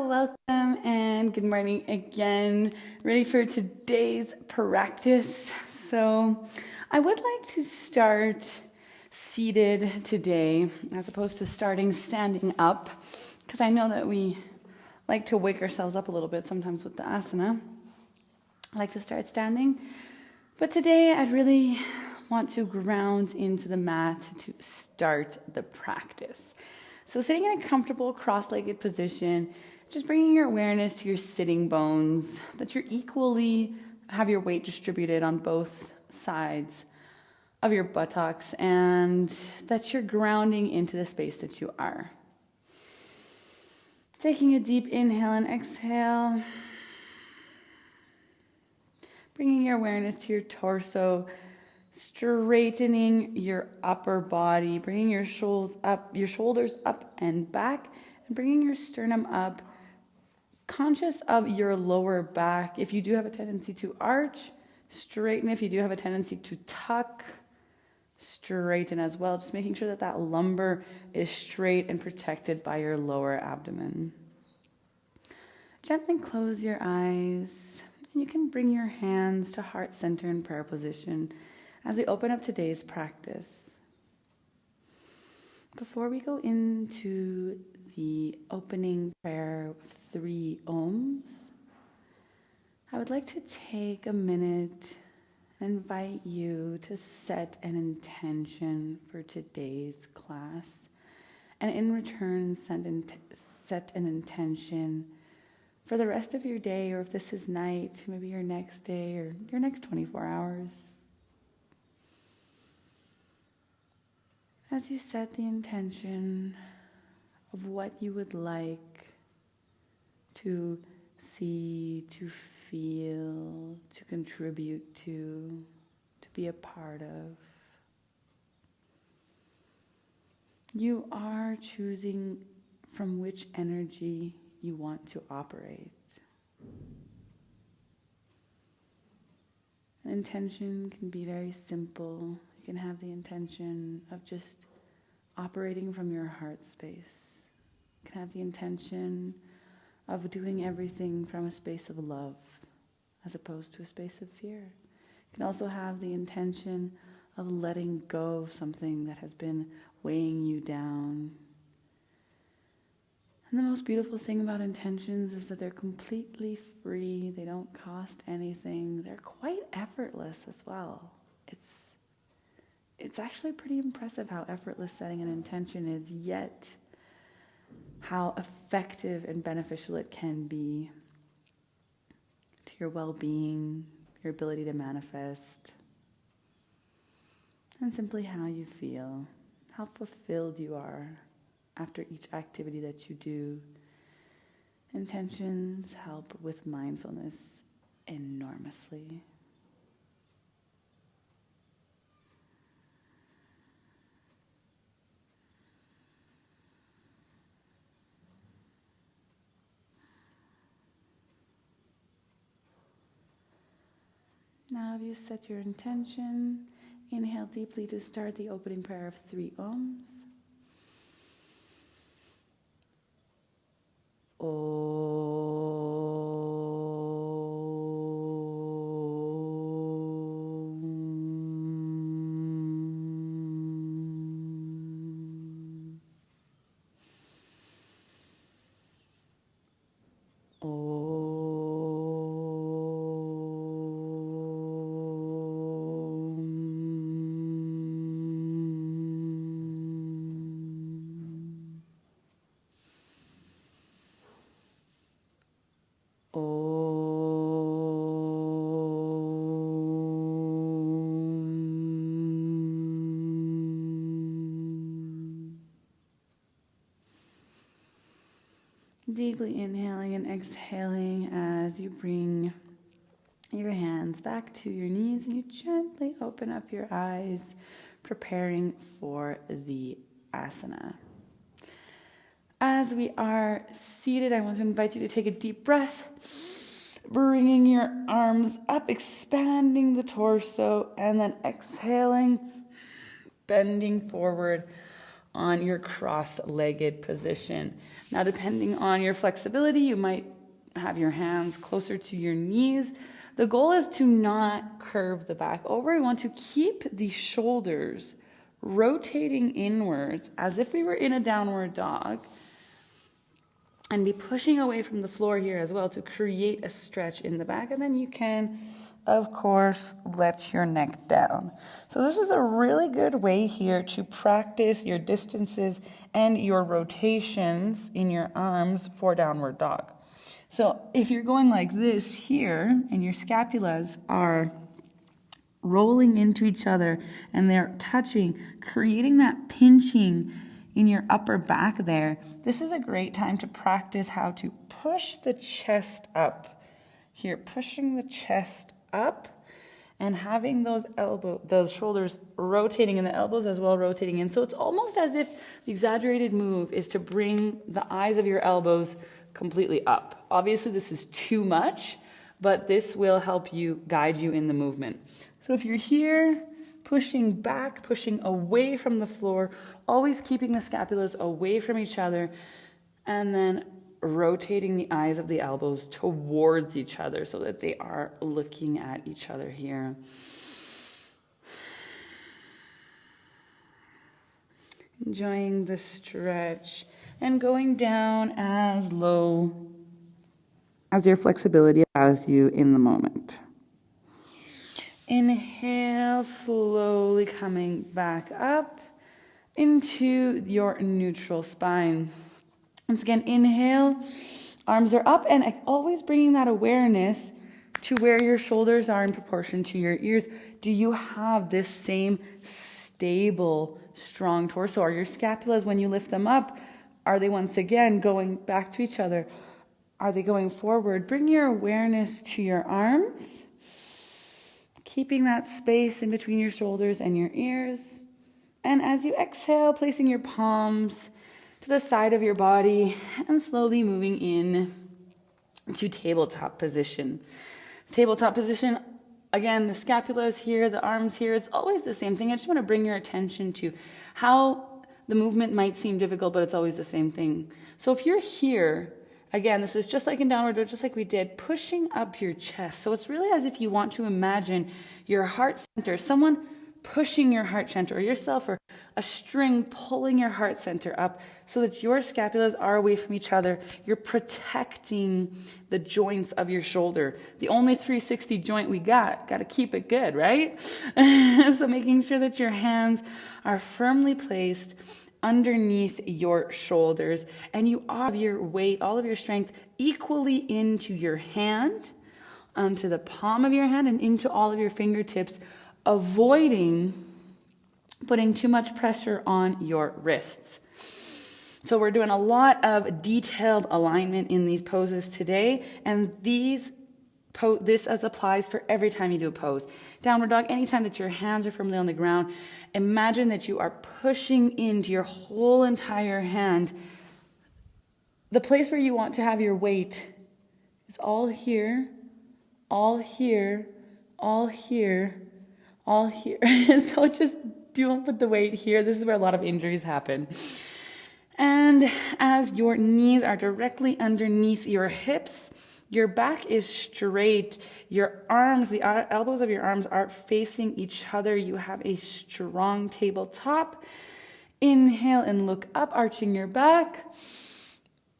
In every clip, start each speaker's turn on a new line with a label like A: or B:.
A: welcome and good morning again. Ready for today's practice. So I would like to start seated today as opposed to starting standing up, because I know that we like to wake ourselves up a little bit sometimes with the asana. I like to start standing, but today I'd really want to ground into the mat to start the practice. So sitting in a comfortable cross-legged position, just bringing your awareness to your sitting bones, that you're equally have your weight distributed on both sides of your buttocks, and that you're grounding into the space that you are. Taking a deep inhale and exhale, bringing your awareness to your torso, straightening your upper body, bringing your shoulders up and back, and bringing your sternum up, conscious of your lower back. If you do have a tendency to arch, straighten. If you do have a tendency to tuck, straighten as well. Just making sure that that lumbar is straight and protected by your lower abdomen. Gently close your eyes, and you can bring your hands to heart center in prayer position as we open up today's practice. Before we go into the opening prayer of 3 ohms, I would like to take a minute and invite you to set an intention for today's class, and in return set an intention for the rest of your day, or if this is night, maybe your next day or your next 24 hours. As you set the intention of what you would like to see, to feel, to contribute to be a part of, you are choosing from which energy you want to operate. An intention can be very simple. You can have the intention of just operating from your heart space. You can have the intention of doing everything from a space of love as opposed to a space of fear. You can also have the intention of letting go of something that has been weighing you down. And the most beautiful thing about intentions is that they're completely free. They don't cost anything. They're quite effortless as well. It's actually pretty impressive how effortless setting an intention is, yet how effective and beneficial it can be to your well-being, your ability to manifest, and simply how you feel, how fulfilled you are after each activity that you do. Intentions help with mindfulness enormously. Now, if you set your intention, inhale deeply to start the opening prayer of 3 ohms. Deeply inhaling and exhaling as you bring your hands back to your knees and you gently open up your eyes, preparing for the asana. As we are seated, I want to invite you to take a deep breath, bringing your arms up, expanding the torso, and then exhaling, bending forward on your cross-legged position. Now, depending on your flexibility, you might have your hands closer to your knees. The goal is to not curve the back over. We want to keep the shoulders rotating inwards as if we were in a downward dog, and be pushing away from the floor here as well to create a stretch in the back. And then you can, of course, let your neck down. So this is a really good way here to practice your distances and your rotations in your arms for downward dog. So if you're going like this here and your scapulas are rolling into each other and they're touching, creating that pinching in your upper back there, this is a great time to practice how to push the chest up. Here, pushing the chest up and having those shoulders rotating and the elbows as well rotating in. So it's almost as if the exaggerated move is to bring the eyes of your elbows completely up. Obviously, this is too much, but this will help you guide you in the movement. So if you're here, pushing back, pushing away from the floor, always keeping the scapulas away from each other, and then rotating the eyes of the elbows towards each other so that they are looking at each other here. Enjoying the stretch and going down as low as your flexibility allows you in the moment. Inhale, slowly coming back up into your neutral spine. Once again, inhale, arms are up, and always bringing that awareness to where your shoulders are in proportion to your ears. Do you have this same stable, strong torso? Are your scapulas, when you lift them up, are they once again going back to each other? Are they going forward? Bring your awareness to your arms, keeping that space in between your shoulders and your ears. And as you exhale, placing your palms to the side of your body and slowly moving in to tabletop position. Tabletop position, again, the scapula is here, the arms here. It's always the same thing. I just want to bring your attention to how the movement might seem difficult, but it's always the same thing. So if you're here, again, this is just like in downward dog, just like we did, pushing up your chest. So it's really as if you want to imagine your heart center, someone pushing your heart center, or yourself, or a string pulling your heart center up so that your scapulas are away from each other. You're protecting the joints of your shoulder. The only 360 joint we got to keep it good, right? So making sure that your hands are firmly placed underneath your shoulders, and you have your weight, all of your strength equally into your hand, onto the palm of your hand, and into all of your fingertips, avoiding putting too much pressure on your wrists. So we're doing a lot of detailed alignment in these poses today, and this as applies for every time you do a pose. Downward dog, anytime that your hands are firmly on the ground, imagine that you are pushing into your whole entire hand. The place where you want to have your weight is all here, all here, all here, all here. So just don't put the weight here. This is where a lot of injuries happen. And as your knees are directly underneath your hips, your back is straight. Your arms, the elbows of your arms are facing each other. You have a strong tabletop. Inhale and look up, arching your back.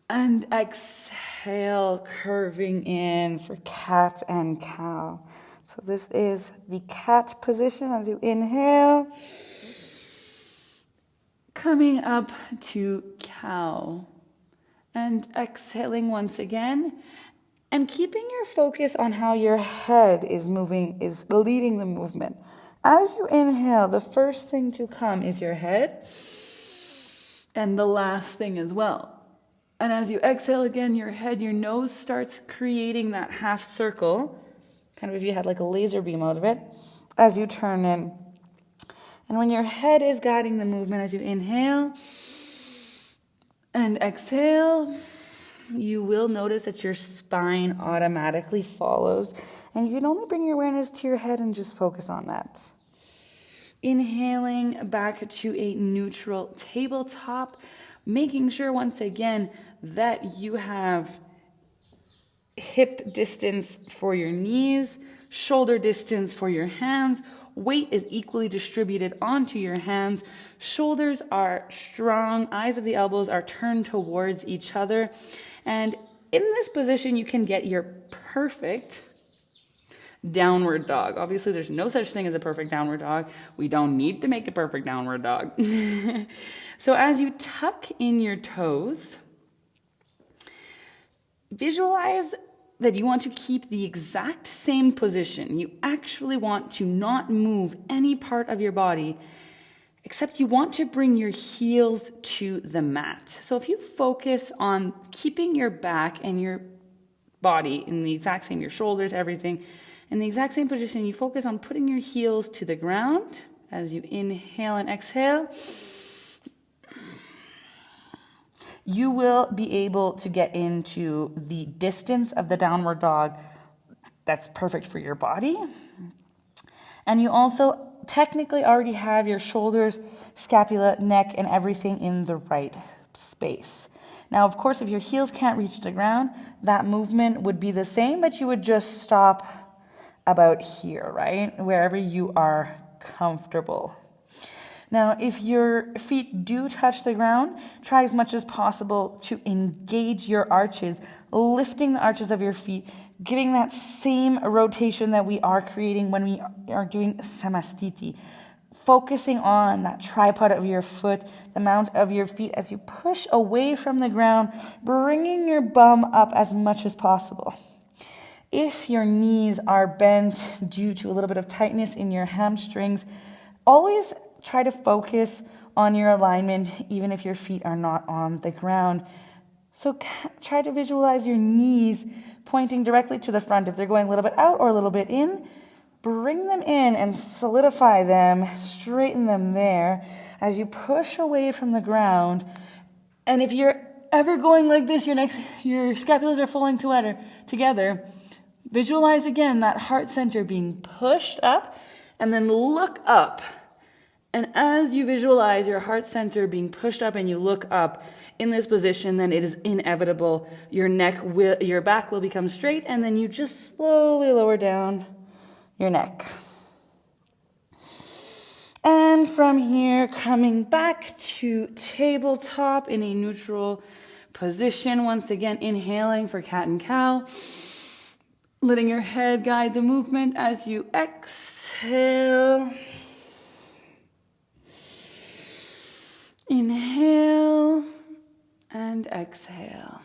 A: And exhale, curving in for cat and cow. So this is the cat position as you inhale. Coming up to cow. And exhaling once again. And keeping your focus on how your head is moving, is leading the movement. As you inhale, the first thing to come is your head. And the last thing as well. And as you exhale again, your head, your nose starts creating that half circle. Kind of if you had like a laser beam out of it. As you turn in. And when your head is guiding the movement, as you inhale and exhale, you will notice that your spine automatically follows, and you can only bring your awareness to your head and just focus on that. Inhaling back to a neutral tabletop, making sure once again that you have hip distance for your knees, shoulder distance for your hands. Weight is equally distributed onto your hands. Shoulders are strong. Eyes of the elbows are turned towards each other. And in this position, you can get your perfect downward dog. Obviously, there's no such thing as a perfect downward dog. We don't need to make a perfect downward dog. So as you tuck in your toes, visualize that you want to keep the exact same position. You actually want to not move any part of your body, except you want to bring your heels to the mat. So if you focus on keeping your back and your body in the exact same, your shoulders, everything, in the exact same position, you focus on putting your heels to the ground as you inhale and exhale. You will be able to get into the distance of the downward dog that's perfect for your body. And you also technically already have your shoulders, scapula, neck, and everything in the right space. Now, of course, if your heels can't reach the ground, that movement would be the same, but you would just stop about here, right? Wherever you are comfortable. Now, if your feet do touch the ground, try as much as possible to engage your arches, lifting the arches of your feet, giving that same rotation that we are creating when we are doing samastiti. Focusing on that tripod of your foot, the mount of your feet as you push away from the ground, bringing your bum up as much as possible. If your knees are bent due to a little bit of tightness in your hamstrings, always try to focus on your alignment, even if your feet are not on the ground. So try to visualize your knees pointing directly to the front. If they're going a little bit out or a little bit in, bring them in and solidify them, straighten them there as you push away from the ground. And if you're ever going like this, your scapulas are falling together, visualize again that heart center being pushed up, and then look up. And as you visualize your heart center being pushed up and you look up in this position, then it is inevitable. Your back will become straight, and then you just slowly lower down your neck. And from here, coming back to tabletop in a neutral position. Once again, inhaling for cat and cow. Letting your head guide the movement as you exhale. Inhale and exhale.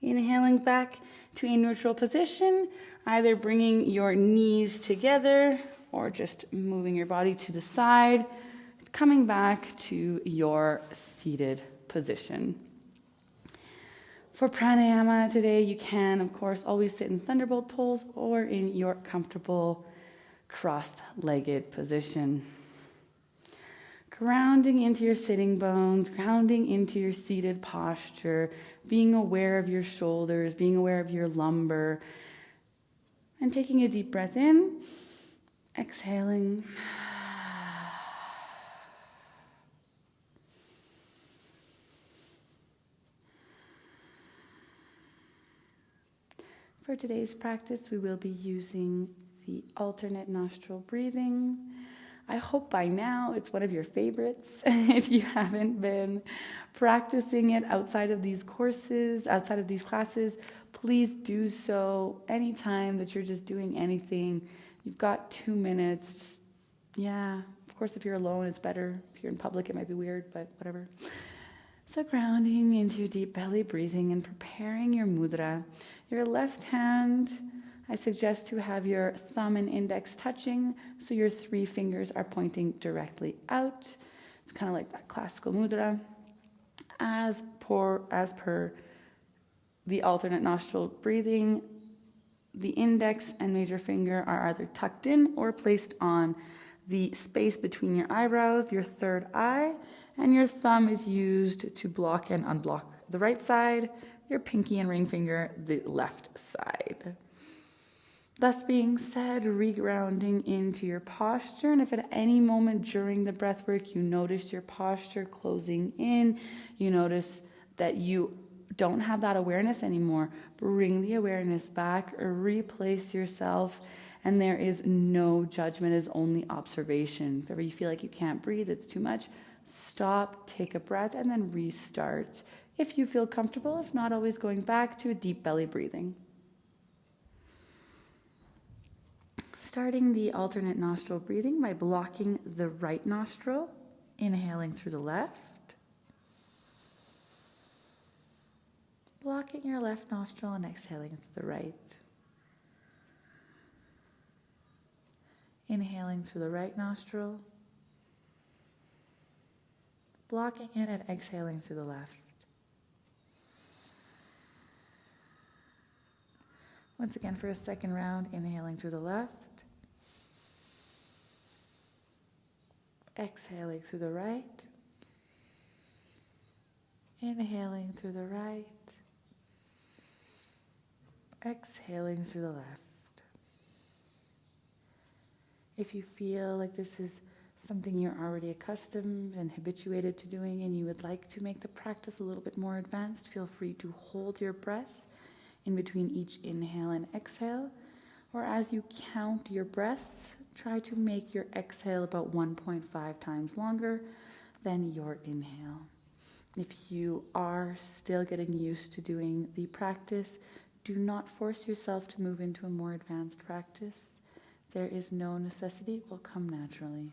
A: Inhaling back to a neutral position, either bringing your knees together or just moving your body to the side, coming back to your seated position. For pranayama today, you can, of course, always sit in thunderbolt pose or in your comfortable cross-legged position. Grounding into your sitting bones, grounding into your seated posture, being aware of your shoulders, being aware of your lumbar, and taking a deep breath in, exhaling. For today's practice, we will be using the alternate nostril breathing. I hope by now it's one of your favorites. If you haven't been practicing it outside of these courses, outside of these classes, please do so anytime that you're just doing anything. You've got 2 minutes. Of course, if you're alone, it's better. If you're in public, it might be weird, but whatever. So grounding into your deep belly breathing and preparing your mudra. Your left hand, I suggest to have your thumb and index touching, so your 3 fingers are pointing directly out. It's kind of like that classical mudra. As per the alternate nostril breathing, the index and major finger are either tucked in or placed on the space between your eyebrows, your third eye, and your thumb is used to block and unblock the right side, your pinky and ring finger, the left side. Thus being said, regrounding into your posture. And if at any moment during the breath work you notice your posture closing in, you notice that you don't have that awareness anymore, bring the awareness back or replace yourself. And there is no judgment, it's only observation. If ever you feel like you can't breathe, it's too much, stop, take a breath, and then restart. If you feel comfortable, if not, always going back to a deep belly breathing. Starting the alternate nostril breathing by blocking the right nostril, inhaling through the left. Blocking your left nostril and exhaling through the right. Inhaling through the right nostril. Blocking it and exhaling through the left. Once again for a second round, inhaling through the left. Exhaling through the right. Inhaling through the right. Exhaling through the left. If you feel like this is something you're already accustomed and habituated to doing and you would like to make the practice a little bit more advanced, feel free to hold your breath in between each inhale and exhale. Or as you count your breaths, try to make your exhale about 1.5 times longer than your inhale. If you are still getting used to doing the practice, do not force yourself to move into a more advanced practice. There is no necessity, it will come naturally.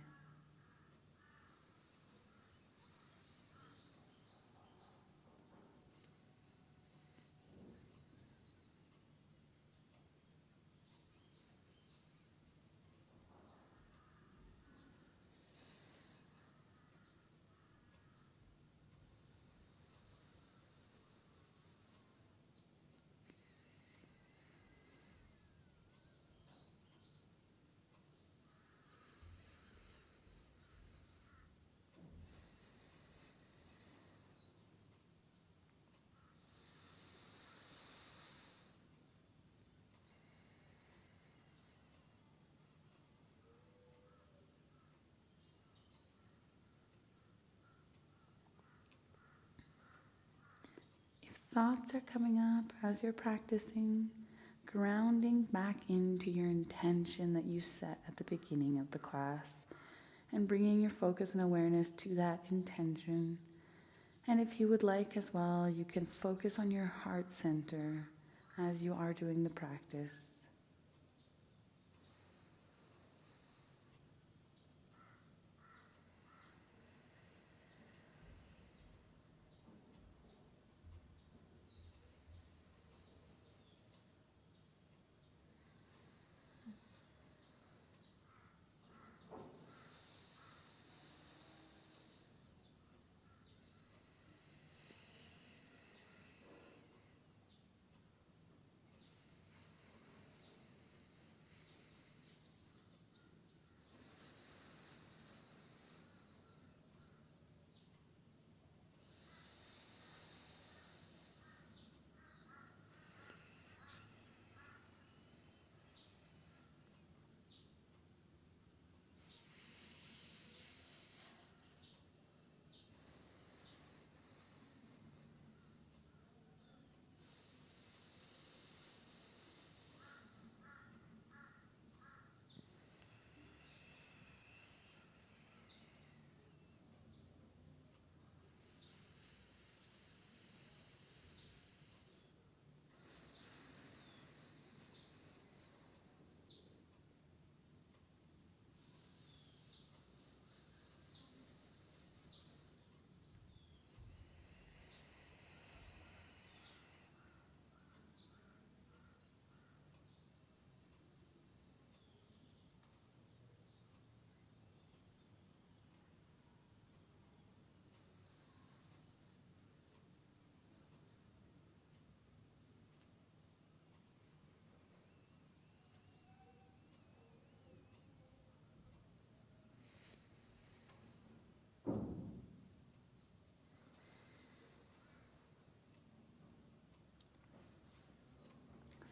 A: Thoughts are coming up as you're practicing, grounding back into your intention that you set at the beginning of the class and bringing your focus and awareness to that intention. And if you would like as well, you can focus on your heart center as you are doing the practice.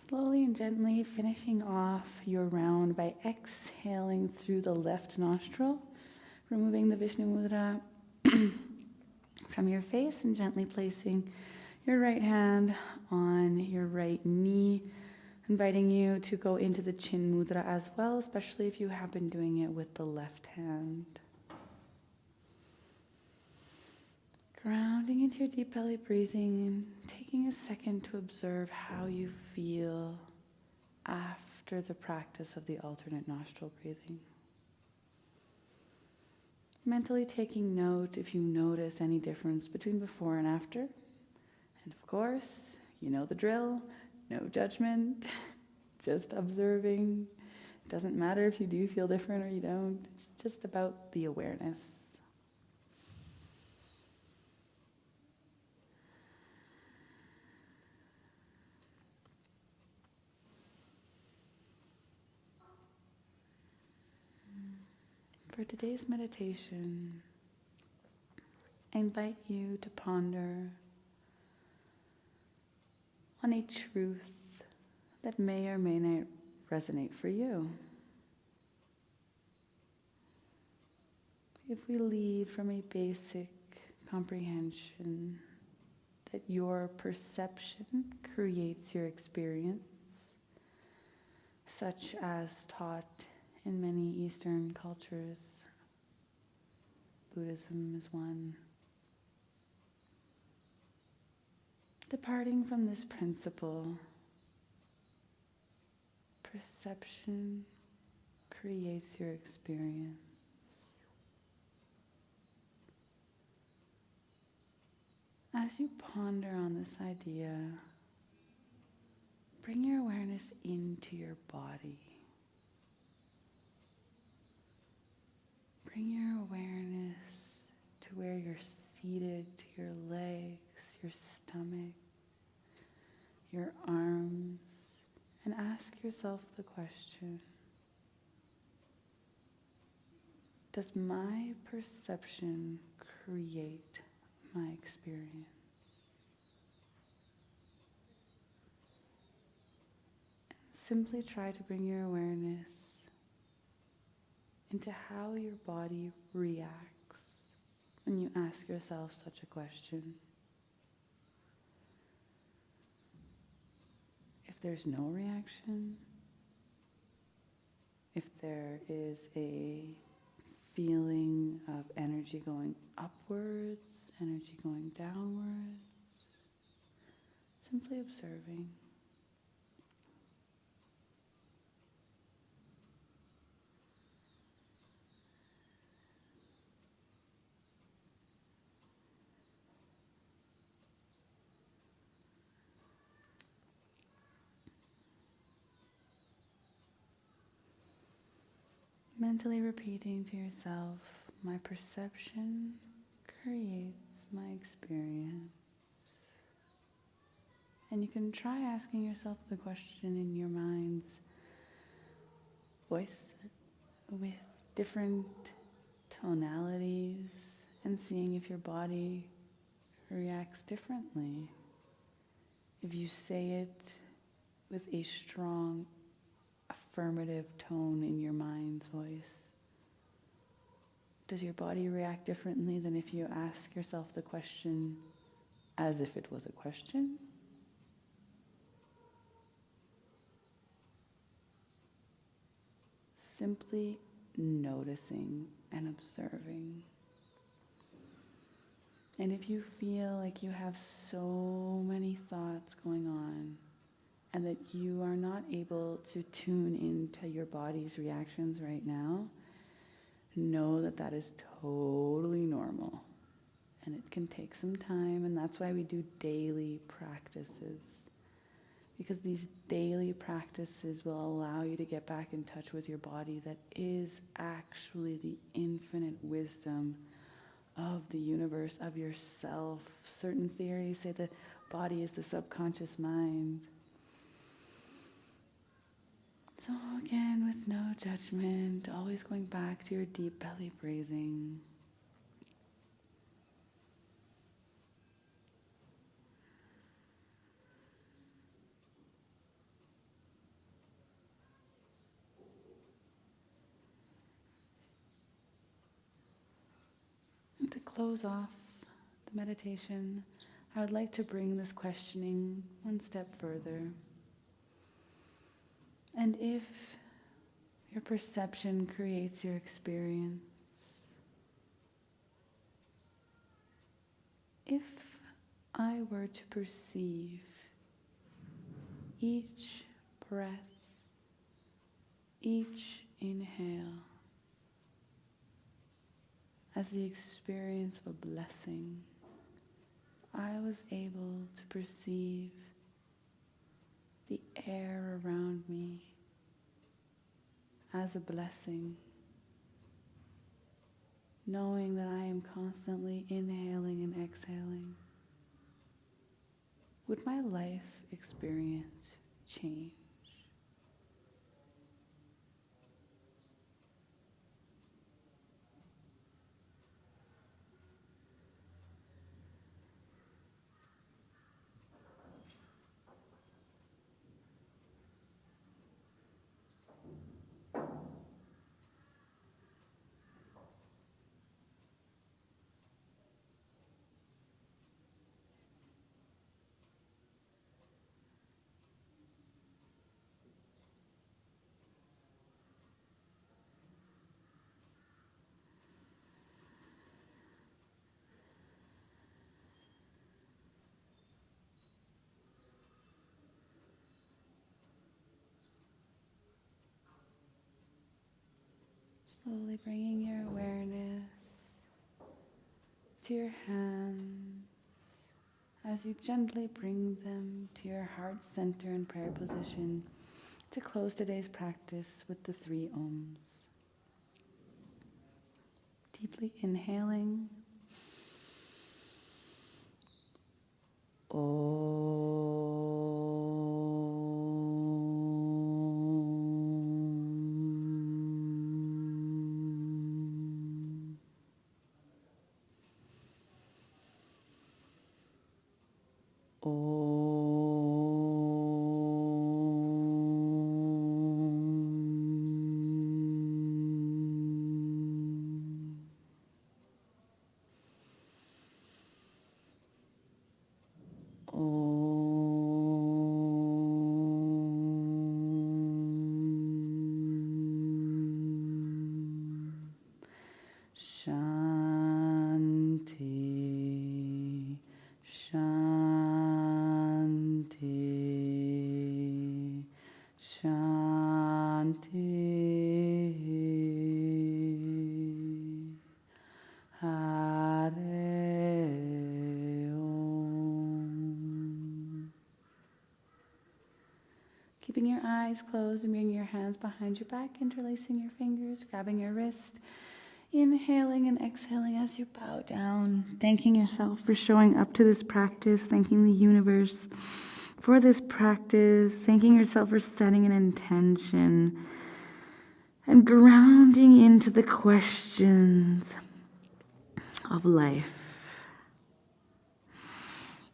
A: Slowly and gently finishing off your round by exhaling through the left nostril, removing the Vishnu Mudra from your face and gently placing your right hand on your right knee, inviting you to go into the Chin Mudra as well, especially if you have been doing it with the left hand. Grounding into your deep belly breathing and taking a second to observe how you feel after the practice of the alternate nostril breathing. Mentally taking note if you notice any difference between before and after. And of course, you know the drill, no judgment, just observing. It doesn't matter if you do feel different or you don't, it's just about the awareness. For today's meditation, I invite you to ponder on a truth that may or may not resonate for you. If we lead from a basic comprehension that your perception creates your experience, such as taught in many Eastern cultures, Buddhism is one. Departing from this principle, perception creates your experience. As you ponder on this idea, bring your awareness into your body. Bring your awareness to where you're seated, to your legs, your stomach, your arms, and ask yourself the question, does my perception create my experience? And simply try to bring your awareness into how your body reacts when you ask yourself such a question. If there's no reaction, if there is a feeling of energy going upwards, energy going downwards, simply observing. Mentally repeating to yourself, my perception creates my experience. And you can try asking yourself the question in your mind's voice with different tonalities and seeing if your body reacts differently. If you say it with a strong affirmative tone in your mind's voice, does your body react differently than if you ask yourself the question as if it was a question? Simply noticing and observing. And if you feel like you have so many thoughts going on and that you are not able to tune into your body's reactions right now, know that that is totally normal. And it can take some time, and that's why we do daily practices. Because these daily practices will allow you to get back in touch with your body that is actually the infinite wisdom of the universe, of yourself. Certain theories say the body is the subconscious mind. So again, with no judgment, always going back to your deep belly breathing. close off the meditation, I would like to bring this questioning one step further. And if your perception creates your experience, if I were to perceive each breath, each inhale as the experience of a blessing, I was able to perceive the air around me as a blessing, knowing that I am constantly inhaling and exhaling, would my life experience change? Slowly bringing your awareness to your hands as you gently bring them to your heart center and prayer position to close today's practice with the 3 ohms. Deeply inhaling. Shanti, Shanti, Shanti. Hare Om. Keeping your eyes closed and bringing your hands behind your back, interlacing your fingers, grabbing your wrist. Inhaling and exhaling as you bow down, thanking yourself for showing up to this practice, thanking the universe for this practice, thanking yourself for setting an intention, and grounding into the questions of life.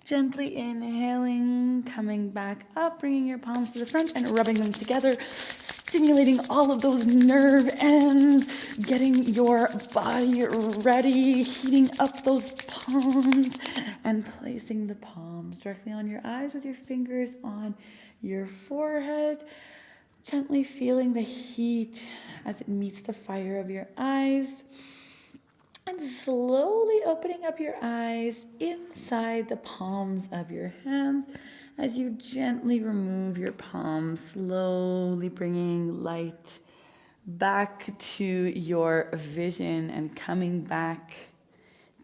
A: Gently inhaling, coming back up, bringing your palms to the front and rubbing them together, stimulating all of those nerve ends, getting your body ready, heating up those palms, and placing the palms directly on your eyes with your fingers on your forehead, gently feeling the heat as it meets the fire of your eyes. And slowly opening up your eyes inside the palms of your hands as you gently remove your palms, slowly bringing light back to your vision and coming back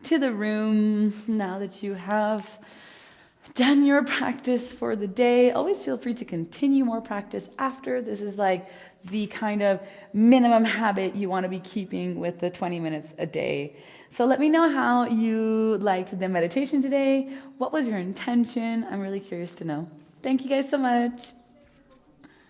A: to the room now that you have done your practice for the day. Always feel free to continue more practice after. This is like the kind of minimum habit you want to be keeping with the 20 minutes a day. So let me know how you liked the meditation today. What was your intention? I'm really curious to know. Thank you guys so much.